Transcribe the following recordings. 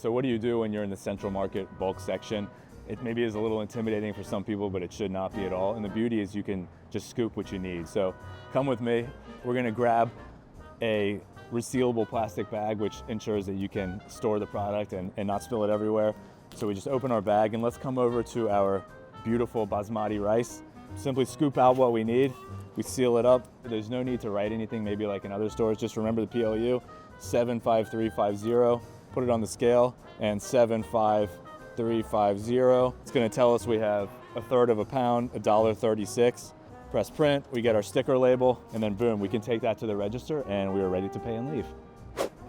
So what do you do when you're in the Central Market bulk section? It maybe is a little intimidating for some people, but it should not be at all. And the beauty is you can just scoop what you need. So come with me. We're gonna grab a resealable plastic bag, which ensures that you can store the product and not spill it everywhere. So we just open our bag and let's come over to our beautiful basmati rice. Simply scoop out what we need. We seal it up. There's no need to write anything, maybe like in other stores. Just remember the PLU, 75350. Put it on the scale and 75350. It's gonna tell us we have a third of a pound, $1.36. Press print, we get our sticker label, and then boom, we can take that to the register and we are ready to pay and leave.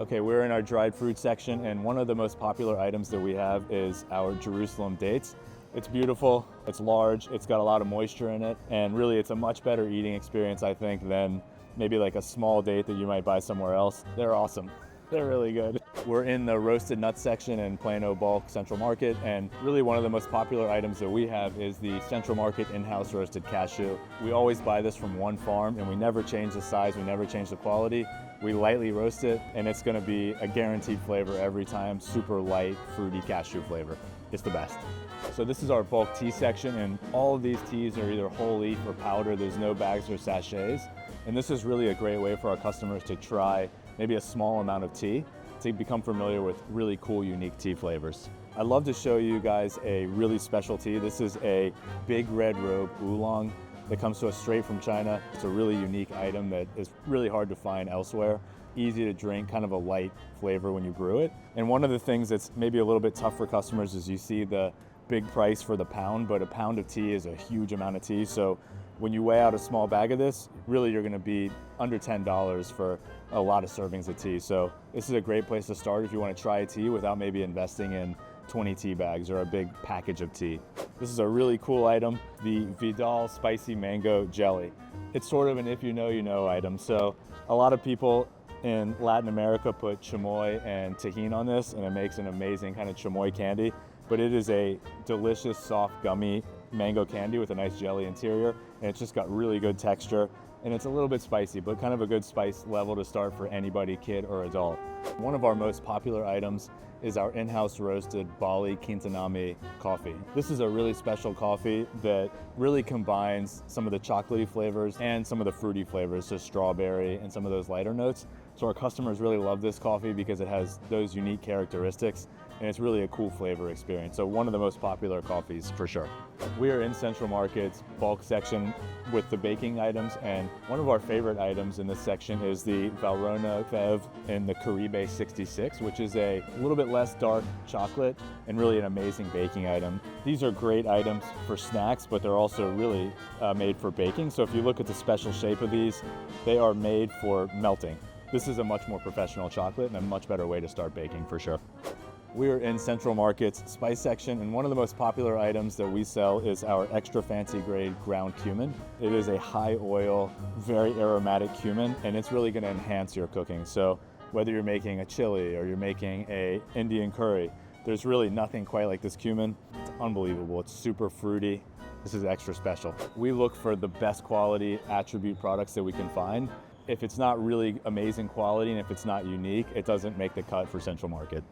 Okay, we're in our dried fruit section, and one of the most popular items that we have is our Jerusalem dates. It's beautiful, it's large, it's got a lot of moisture in it, and really it's a much better eating experience, I think, than maybe like a small date that you might buy somewhere else. They're awesome. They're really good. We're in the roasted nuts section in Plano Bulk Central Market, and really one of the most popular items that we have is the Central Market in-house roasted cashew. We always buy this from one farm, and we never change the size, we never change the quality. We lightly roast it, and it's gonna be a guaranteed flavor every time, super light, fruity cashew flavor. It's the best. So this is our bulk tea section, and all of these teas are either whole leaf or powder. There's no bags or sachets. And this is really a great way for our customers to try maybe a small amount of tea to become familiar with really cool, unique tea flavors. I'd love to show you guys a really special tea. This is a Big Red Robe Oolong that comes to us straight from China. It's a really unique item that is really hard to find elsewhere. Easy to drink, kind of a light flavor when you brew it. And one of the things that's maybe a little bit tough for customers is you see the big price for the pound, but a pound of tea is a huge amount of tea. So when you weigh out a small bag of this, really you're gonna be under $10 for a lot of servings of tea. So this is a great place to start if you wanna try a tea without maybe investing in 20 tea bags or a big package of tea. This is a really cool item, the Vidal Spicy Mango Jelly. It's sort of an if you know, you know item. So a lot of people in Latin America put chamoy and tahini on this, and it makes an amazing kind of chamoy candy. But it is a delicious, soft, gummy mango candy with a nice jelly interior, and it's just got really good texture, and it's a little bit spicy, but kind of a good spice level to start for anybody, kid or adult. One of our most popular items is our in-house roasted Bali Kintanami coffee. This is a really special coffee that really combines some of the chocolatey flavors and some of the fruity flavors, so strawberry and some of those lighter notes. So our customers really love this coffee because it has those unique characteristics, and it's really a cool flavor experience. So one of the most popular coffees for sure. We are in Central Market's bulk section with the baking items, and one of our favorite items in this section is the Valrhona Fève in the Caribe 66, which is a little bit less dark chocolate and really an amazing baking item. These are great items for snacks, but they're also really made for baking. So if you look at the special shape of these, they are made for melting. This is a much more professional chocolate and a much better way to start baking for sure. We are in Central Market's spice section, and one of the most popular items that we sell is our extra fancy grade ground cumin. It is a high oil, very aromatic cumin, and it's really gonna enhance your cooking. So whether you're making a chili or you're making a Indian curry, there's really nothing quite like this cumin. It's unbelievable, it's super fruity. This is extra special. We look for the best quality attribute products that we can find. If it's not really amazing quality and if it's not unique, it doesn't make the cut for Central Market.